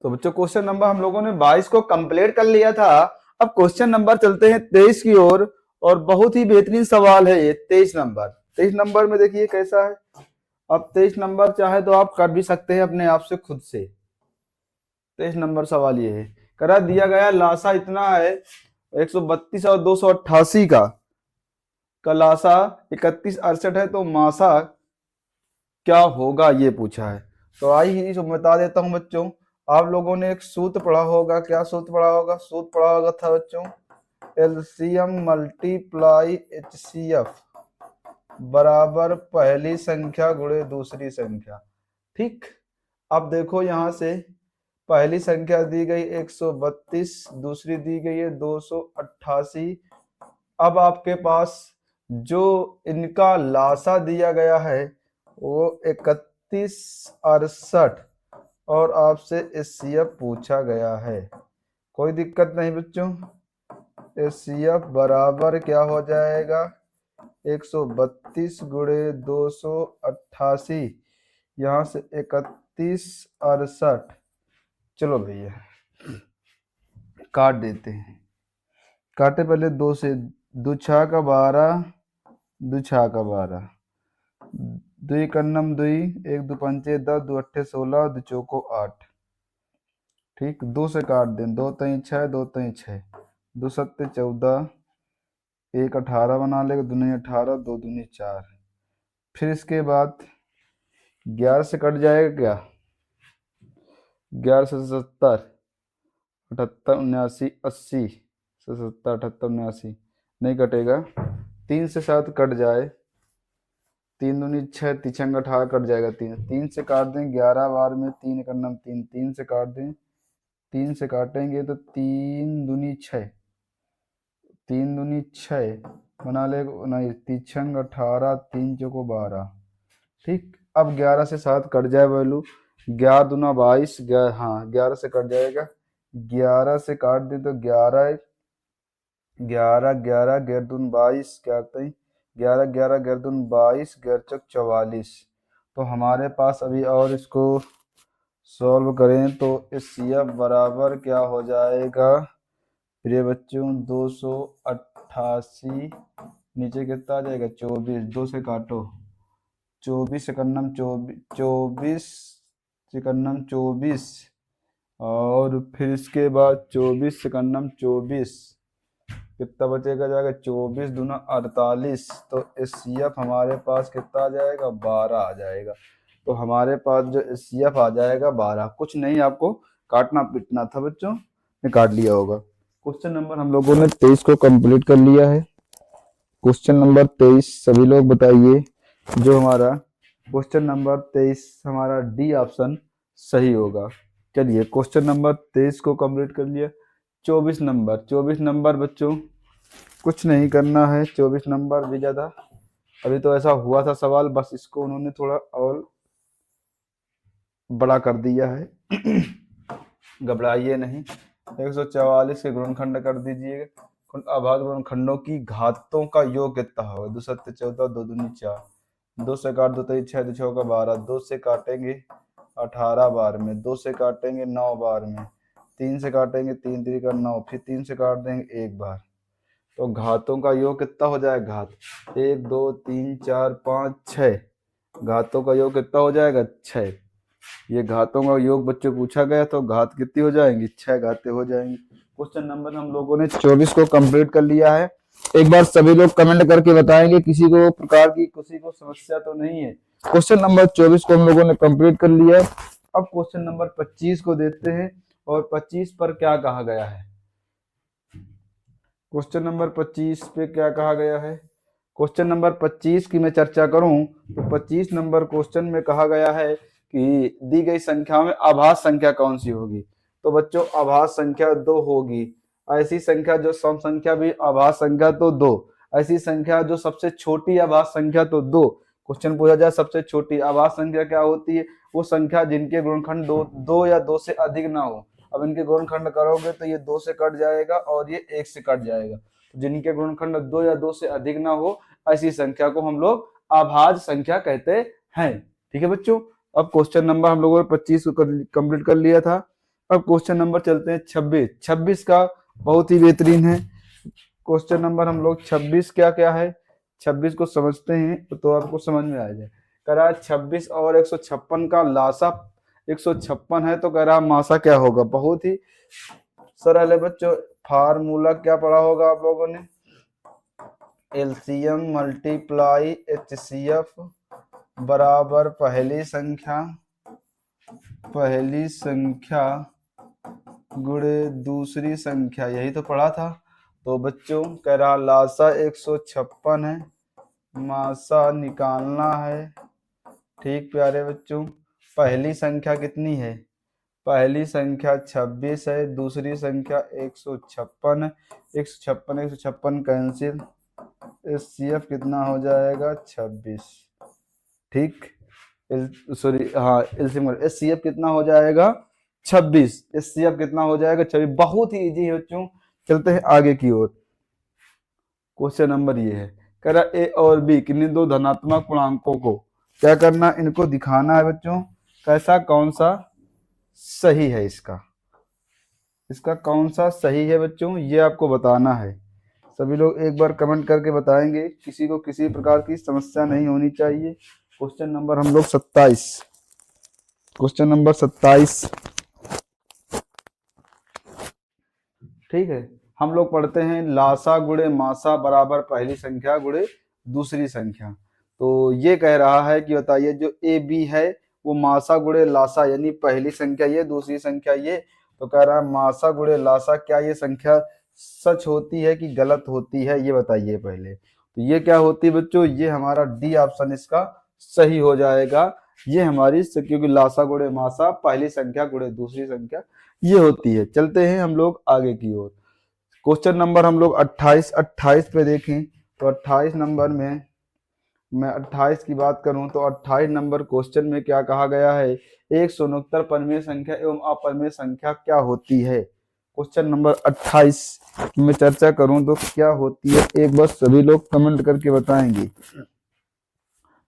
तो बच्चों क्वेश्चन नंबर हम लोगों ने 22 को कंप्लीट कर लिया था। अब क्वेश्चन नंबर चलते हैं 23 की ओर और बहुत ही बेहतरीन सवाल है ये 23 नंबर में देखिए कैसा है। अब 23 नंबर चाहे तो आप कर भी सकते हैं अपने आप से खुद से। 23 नंबर सवाल ये है, करा दिया गया लासा इतना है 132 और 288 का लासा 31 68 है, तो मासा क्या होगा ये पूछा है। तो आइए तो बता देता हूं बच्चों। आप लोगों ने एक सूत्र पढ़ा होगा, क्या सूत्र पढ़ा होगा, सूत्र पढ़ा होगा था बच्चों एलसीएम मल्टीप्लाई एचसीएफ बराबर पहली संख्या गुणे दूसरी संख्या। ठीक, अब देखो यहां से पहली संख्या दी गई 132, दूसरी दी गई है 288। अब आपके पास जो इनका लासा दिया गया है वो 31 68 और आपसे एचसीएफ पूछा गया है। कोई दिक्कत नहीं बच्चों, एचसीएफ बराबर क्या हो जाएगा 132 गुणे 288, यहाँ से 31 68। चलो भैया काट देते हैं, काटे पहले 2 से, 2 छः का 12, 2 छः का 12, 2 कन्नम 2, 1 2 पंचे 10, 2 अट्ठे 16, 2 चौको 8। ठीक, 2 से काट दें, 2 तीन 6, 2 तीन 6, 2 सत्ते 14, 1 18 बना लेगा, 2 नहीं 18, 2 दूनी 4। फिर इसके बाद 11 से कट जाएगा क्या, 11 से 70, 78 79 80 से 70 78 79 नहीं कटेगा। 3 से 7 कट जाए, 3 दूनी 6 तिछंग 18 कट जाएगा। 3 से काट दें 11 बार में, 3 का नाम 3, 3 से काट दें, 3 से काटेंगे तो 3 दूनी 6, 3 दूनी 6 बना ले, नहीं तिछंग 18, 3 चौको 12। ठीक, अब 11 से 7 कट जाए वैल्यू, 11 दूना 22, हाँ 11 से कट जाएगा, 11 से काट दें तो 11 11 11 गेरदून 22, क्या आते हैं 11 11 गेरदून 22, 11 चौक 44। तो हमारे पास अभी और इसको सॉल्व करें तो एचसीएफ बराबर क्या हो जाएगा प्रिय बच्चों, 288, नीचे कितना आ जाएगा 24, 2 से काटो, 24 एकन्नम 24 एकन्नम 24, और फिर इसके बाद 24 एकन्नम 24, कितना बचेगा जाएगा 24 दूना 48, तो एचसीएफ हमारे पास कितना आ जाएगा 12 आ जाएगा। तो हमारे पास जो एचसीएफ आ जाएगा 12, कुछ नहीं आपको काटना पीटना था बच्चों, ने काट लिया होगा। क्वेश्चन नंबर हम लोगों ने 23 को कंप्लीट कर लिया है। क्वेश्चन नंबर 23 सभी लोग बताइए, जो हमारा क्वेश्चन नंबर 23 हमारा डी ऑप्शन सही होगा। चलिए क्वेश्चन नंबर 23 को कंप्लीट कर लिया। 24 नंबर बच्चों कुछ नहीं करना है, 24 नंबर भी ज्यादा, अभी तो ऐसा हुआ था सवाल, बस इसको उन्होंने थोड़ा और बड़ा कर दिया है। घबराइए नहीं। 144 के गुणनखंड कर दीजिएगा। अभाज्य गुणनखंडों की घातों का योग कितना होगा, 2 7 14, 2 दूनी 4, 2 से काट 2 3 6, 2 6 का 12, 2 से काटेंगे 18 बार में, 2 से काटेंगे 9 बार में, 3 से काटेंगे 3 3 का 9, फिर 3 से काट देंगे 1 बार। तो घातों का योग कितना हो जाएगा, घात 1 2 3 4 5 6, घातों का योग कितना हो जाएगा 6। ये घातों का योग बच्चों पूछा गया, तो घात कितनी हो जाएंगी 6 घातें हो जाएंगी। क्वेश्चन नंबर हम लोगों ने 24 को कंप्लीट कर लिया है। एक बार सभी लोग कमेंट करके बताएंगे किसी को प्रकार की किसी को समस्या तो नहीं है। क्वेश्चन नंबर 24 को हम लोगों ने कंप्लीट कर लिया है। अब क्वेश्चन नंबर 25 को देखते हैं, और 25 पर क्या कहा गया है। क्वेश्चन नंबर 25 पे क्या कहा गया है। क्वेश्चन नंबर 25 की मैं चर्चा करूं तो 25 नंबर क्वेश्चन में कहा गया है कि दी गई संख्या में आभाज्य संख्या कौन सी होगी। तो बच्चों आभाज्य संख्या 2 होगी। ऐसी संख्या जो सम संख्या भी आभाज्य संख्या तो 2, ऐसी संख्या जो सबसे छोटी आभाज्य संख्या तो 2। क्वेश्चन पूछा जाए सबसे छोटी आभाज्य संख्या क्या होती है, वो संख्या जिनके गुणनखंड 2 या 2 से अधिक ना हो। अब इनके गुणनखंड करोगे तो ये 2 से कट जाएगा और ये 1 से कट जाएगा। जिनके गुणनखंड 2 या 2 से अधिक ना हो, ऐसी संख्या को हम लोग आभाज्य संख्या कहते हैं। ठीक है बच्चों। अब क्वेश्चन नंबर हम लोगों ने 25 को कंप्लीट कर लिया था। अब क्वेश्चन नंबर चलते हैं 26। 26 का बहुत ही बेहतरीन है क्वेश्चन नंबर। हम लोग 26 क्या क्या है 26 को समझते हैं तो आपको समझ में आ जाए। कह रहा है 26 और 156 का लासा 156 है, तो कह रहा मासा क्या होगा। बहुत ही सरल है बच्चों। फार्मूला क्या पढ़ा होगा आप लोगों ने, एलसीएम मल्टीप्लाई एचसीएफ बराबर पहली संख्या गुणे दूसरी संख्या, यही तो पढ़ा था। तो बच्चों कह रहा लासा 156 है, मासा निकालना है। ठीक प्यारे बच्चों, पहली संख्या कितनी है, पहली संख्या 26 है, दूसरी संख्या 156 है। 156 कैंसिल, एचसीएफ कितना हो जाएगा 26। ठीक सॉरी हाँ एचसीएफ कितना हो जाएगा 26। एचसीएफ कितना हो जाएगा 26। बहुत ही इजी है बच्चों। चलते हैं आगे की ओर। क्वेश्चन नंबर ये है, कह रहा ए और बी किन्हीं दो धनात्मक पूर्णांकों को क्या करना, इनको दिखाना है बच्चों कैसा कौन सा सही है। इसका कौन सा सही है बच्चों, ये आपको बताना है। सभी लोग एक बार कमेंट करके बताएंगे, किसी को किसी प्रकार की समस्या नहीं होनी चाहिए। क्वेश्चन नंबर हम लोग 27, क्वेश्चन नंबर 27 ठीक है। हम लोग पढ़ते हैं लासा गुणे मासा बराबर पहली संख्या गुणे दूसरी संख्या। तो ये कह रहा है कि बताइए जो ए बी है वो मासा गुणे लासा, यानी पहली संख्या ये दूसरी संख्या ये। तो कह रहा है मासा गुणे लासा, क्या ये संख्या सच होती है कि गलत होती है, ये बताइए पहले। तो ये क्या होती है बच्चों, ये हमारा डी ऑप्शन इसका सही हो जाएगा। ये हमारी क्योंकि लासा गुणे मासा पहली संख्या गुणे दूसरी संख्या ये होती है। चलते हैं हम लोग आगे की ओर। क्वेश्चन नंबर हम लोग 28 पे देखें तो 28 नंबर में मैं 28 की बात करूं तो 28 नंबर क्वेश्चन में क्या कहा गया है, 169 परिमेय संख्या एवं अपरिमेय संख्या क्या होती है। क्वेश्चन नंबर 28 की मैं चर्चा करूं तो क्या होती है, एक बार सभी लोग कमेंट करके बताएंगे।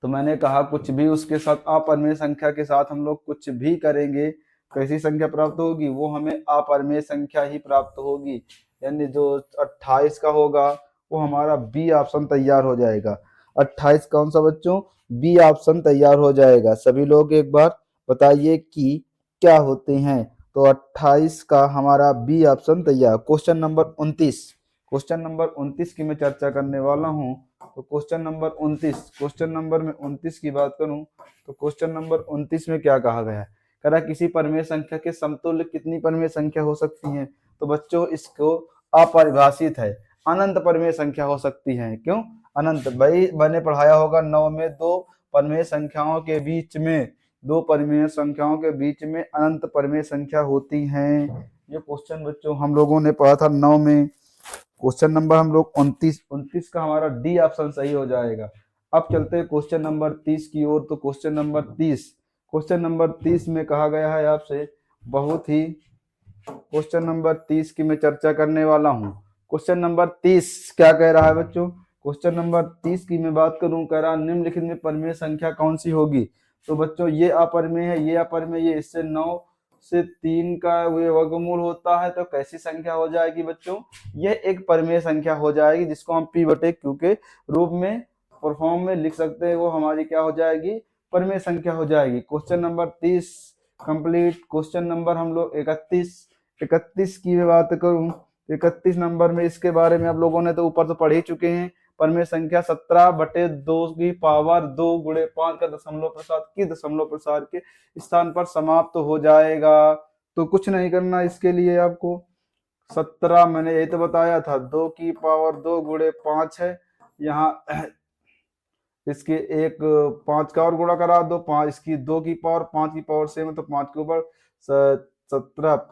तो मैंने कहा कुछ भी उसके साथ अपरिमेय संख्या के साथ हम लोग कुछ भी करेंगे कैसी संख्या प्राप्त होगी, वो हमें अपरिमेय संख्या ही प्राप्त होगी। यानी जो 28 का होगा वो हमारा बी ऑप्शन तैयार हो जाएगा। 28 कौन सा बच्चों, बी ऑप्शन तैयार हो जाएगा। सभी लोग एक बार बताइए कि क्या होते हैं। तो 28 का हमारा बी ऑप्शन तैयार। क्वेश्चन नंबर 29, क्वेश्चन नंबर 29 की मैं चर्चा करने वाला हूँ। तो क्वेश्चन नंबर 29, क्वेश्चन नंबर में 29 की बात करूं तो क्वेश्चन नंबर 29 में क्या कहा गया है, कह रहा किसी परिमेय संख्या के समतुल्य कितनी परिमेय संख्या हो सकती है। तो बच्चों इसको अपरिभाषित है, अनंत परिमेय संख्या हो सकती है। क्यों अनंत, भाई मैंने पढ़ाया होगा 9 में, दो परिमेय संख्याओं के बीच में, दो परिमेय संख्याओं के बीच में अनंत परिमेय संख्या होती हैं। ये क्वेश्चन बच्चों हम लोगों ने पढ़ा था 9 में। क्वेश्चन नंबर हम लोग 29 का हमारा डी ऑप्शन सही हो जाएगा। अब चलते हैं क्वेश्चन नंबर 30 की ओर। तो क्वेश्चन नंबर 30, क्वेश्चन नंबर 30 में कहा गया है आपसे बहुत ही, क्वेश्चन नंबर 30 की मैं चर्चा करने वाला हूँ। क्वेश्चन नंबर 30 क्या कह रहा है बच्चों, क्वेश्चन नंबर 30 की मैं बात करूं, कह रहा निम्नलिखित में परिमेय संख्या कौन सी होगी। तो बच्चों ये अपरिमेय है, ये अपरिमेय, ये इससे 9 से 3 का ये वर्गमूल होता है, तो कैसी संख्या हो जाएगी बच्चों, ये एक परिमेय संख्या हो जाएगी, जिसको हम पी बटे क्यू के रूप में फॉर्म में लिख सकते हैं। वो हमारी क्या हो जाएगी, परिमेय संख्या हो जाएगी। Question number 30 complete. Question number हम लोग 31 की मैं बात करूं, 31 नंबर में इसके बारे में आप लोगों ने तो ऊपर तो पढ़ ही चुके हैं। परिमेय संख्या 17 बटे 2 की पावर 2 गुणे 5 का दशमलव प्रसाद की दशमलव प्रसाद के स्थान पर समाप्त हो जाएगा। तो कुछ नहीं करना इसके लिए आपको, 17 मैंने यही तो बताया था, 2 की पावर 2 गुणे 5 है। यहाँ इसके एक 5 का और गुणा करा दो, 5 इसकी 2 की पावर 5 की पावर सेम है, तो 5 के ऊपर 17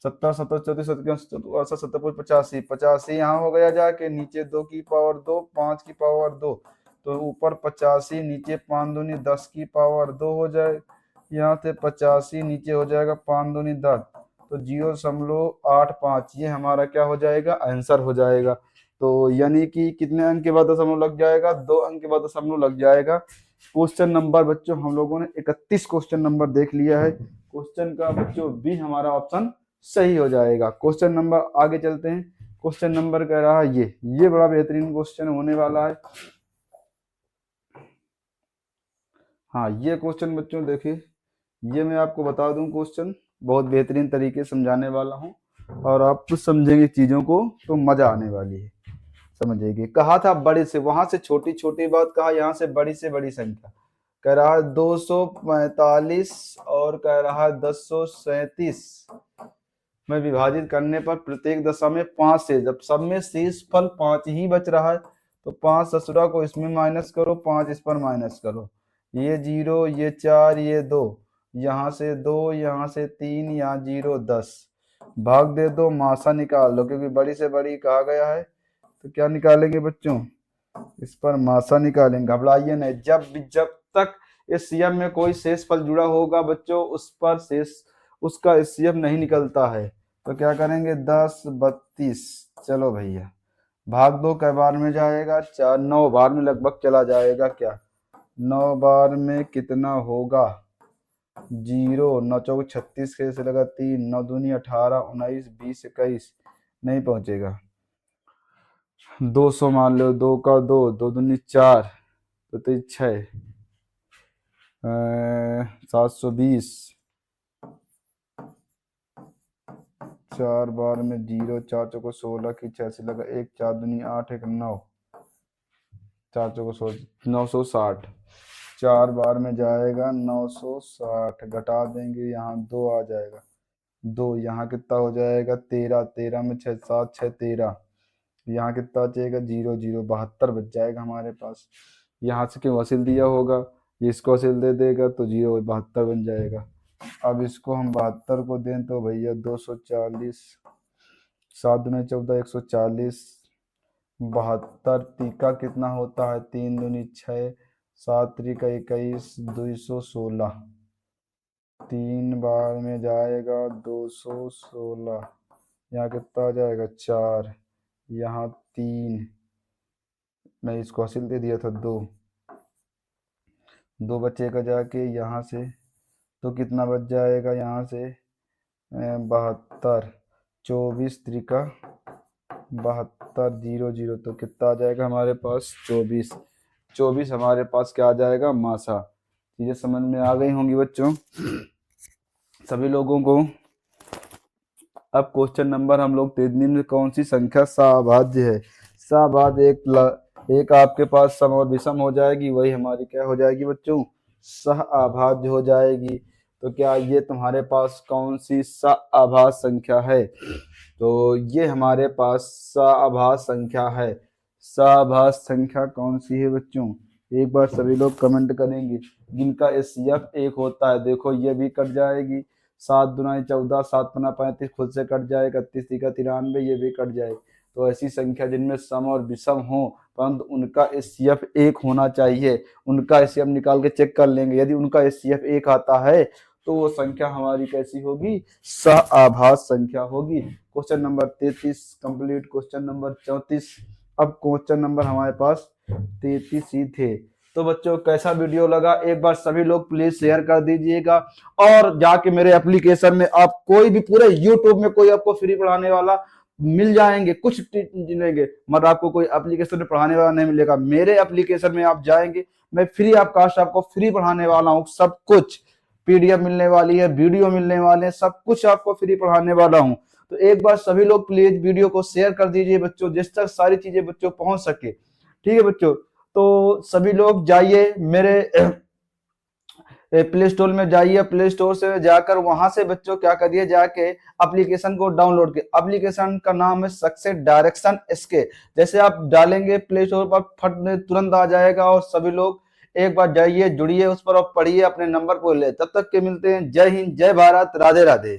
17 17 34 17 17 85 85 यहाँ हो गया जाके, नीचे 2 की पावर 2 5 की पावर 2, तो ऊपर 85, नीचे 5 दूनी 10 की पावर 2 हो जाए, यहाँ से 85 नीचे हो जाएगा 5 दूनी 10, तो 0.85 ये हमारा क्या हो जाएगा, आंसर हो जाएगा। तो यानी कि कितने अंक के बाद दशमलव लग जाएगा, 2 अंक के बाद दशमलव लग जाएगा। क्वेश्चन नंबर बच्चों हम लोगों ने 31 क्वेश्चन नंबर देख लिया है। क्वेश्चन का बच्चों बी हमारा ऑप्शन सही हो जाएगा। क्वेश्चन नंबर आगे चलते हैं। क्वेश्चन नंबर कह रहा है ये बड़ा बेहतरीन क्वेश्चन होने वाला है। हाँ ये क्वेश्चन बच्चों देखिए, ये मैं आपको बता दूं, क्वेश्चन बहुत बेहतरीन तरीके से समझाने वाला हूँ, और आप कुछ समझेंगे चीजों को तो मजा आने वाली है, समझेंगे। कहा था बड़े से, वहां से छोटी छोटी बात कहा, यहाँ से बड़ी संख्या। कह रहा है 245 और कह रहा है 1037 में विभाजित करने पर प्रत्येक दशा में 5 से, जब सब में शेष फल 5 ही बच रहा है, तो 5 ससुरा को इसमें माइनस करो, 5 इस पर माइनस करो, ये 0 ये 4 ये 2, यहाँ से 2 यहाँ से 3, यहाँ 0 10, भाग दे दो, मासा निकाल लो, क्योंकि बड़ी से बड़ी कहा गया है। तो क्या निकालेंगे बच्चों, इस पर मासा निकालेंगे। घबराइए नहीं, जब तक इस सीएम में कोई शेष फल जुड़ा होगा बच्चों, उस पर शेष उसका सीएम नहीं निकलता है। तो क्या करेंगे, 10 32, चलो भैया भाग दो, कै बार में जाएगा, 4 9 बार में लगभग चला जाएगा। क्या 9 बार में कितना होगा, 0 9 चौक 36 के से लगा 3, 9 दूनी 18 19 20 21, नहीं पहुंचेगा। 200 मान लो, 2 का 2 2 दूनी 4, तो 6 720, 4 बार में 0, 4 चौको 16 की 6 से लगा 1, 4 दूनी 8 1 9, 4 चौको 16 960, 4 बार में जाएगा 960, घटा देंगे यहाँ 2 आ जाएगा, 2 यहाँ कितना हो जाएगा 13, 13 में 6 7 6 13, यहाँ कितना बचेगा 0 0 72 बच जाएगा हमारे पास। यहाँ से क्यों वसील दिया होगा, ये इसको वसील दे देगा तो 0 72 बन जाएगा। अब इसको हम 72 को दें तो भैया 240, 7 दूनी 14 140, 72 तीका कितना होता है, 3 दूनी 6, 7 त्रिका 21, 216, 3 बार में जाएगा 216, यहाँ कितना आ जाएगा 4, यहाँ 3, नहीं इसको हासिल दे दिया था 2 बचेगा जाके यहाँ से, तो कितना बच जाएगा यहाँ से 72, 24 त्रिका 72, 0 0, तो कितना आ जाएगा हमारे पास 24 हमारे पास क्या आ जाएगा मासा। चीजें समझ में आ गई होंगी बच्चों सभी लोगों को। अब क्वेश्चन नंबर हम लोग देखने में कौन सी संख्या सह-अभाज्य है। सह-अभाज्य एक आपके पास सम और विषम हो जाएगी, वही हमारी क्या हो जाएगी बच्चों सह-अभाज्य हो जाएगी। तो क्या ये तुम्हारे पास कौन सी सह-अभाज्य संख्या है, तो ये हमारे पास सह-अभाज्य संख्या है। सह-अभाज्य संख्या कौन सी है बच्चों, एक बार सभी लोग कमेंट करेंगे जिनका एचसीएफ 1 होता है। देखो ये भी कट जाएगी, 7 दूना 14, 7 पन्ना 35 खुद से कट जाएगा, 31 तिका 93 ये भी कट जाएगी। तो ऐसी संख्या जिनमें सम और विषम हो परंतु उनका एचसीएफ 1 होना चाहिए, उनका एचसीएफ निकाल के चेक कर लेंगे। यदि उनका एचसीएफ 1 आता है तो वो संख्या हमारी कैसी होगी सह-अभाज्य संख्या होगी। Question number 33 complete. Question number 34। अब क्वेश्चन नंबर हमारे पास 33 ही थे। तो बच्चों कैसा वीडियो लगा एक बार सभी लोग प्लीज शेयर कर दीजिएगा, और जाके मेरे एप्लीकेशन में आप कोई भी पूरे यूट्यूब में कोई आपको फ्री पढ़ाने वाला मिल जाएंगे, कुछ मिलेंगे मगर आपको कोई एप्लीकेशन में पढ़ाने वाला नहीं मिलेगा। मेरे एप्लीकेशन में आप जाएंगे, मैं फ्री ऑफ कॉस्ट आपको फ्री पढ़ाने वाला हूँ। सब कुछ पीडीएफ मिलने वाली है, वीडियो मिलने वाले हैं, सब कुछ आपको फ्री पढ़ाने वाला हूँ। तो एक बार सभी लोग प्लीज वीडियो को शेयर कर दीजिए बच्चों, जिस तक सारी चीजें बच्चों पहुंच सके। ठीक है बच्चों, तो सभी लोग जाइए मेरे प्ले स्टोर में जाइए, प्ले स्टोर से जाकर वहां से बच्चों क्या करिए जाके एप्लीकेशन को डाउनलोड के, एप्लीकेशन का नाम है सक्सेस डायरेक्शन एसके। जैसे आप डालेंगे प्ले स्टोर पर फट में तुरंत आ जाएगा, और सभी लोग एक बार जाइए जुड़िए उस पर और पढ़िए, अपने नंबर को ले। तब तक के मिलते हैं। जय हिंद, जय भारत, राधे राधे।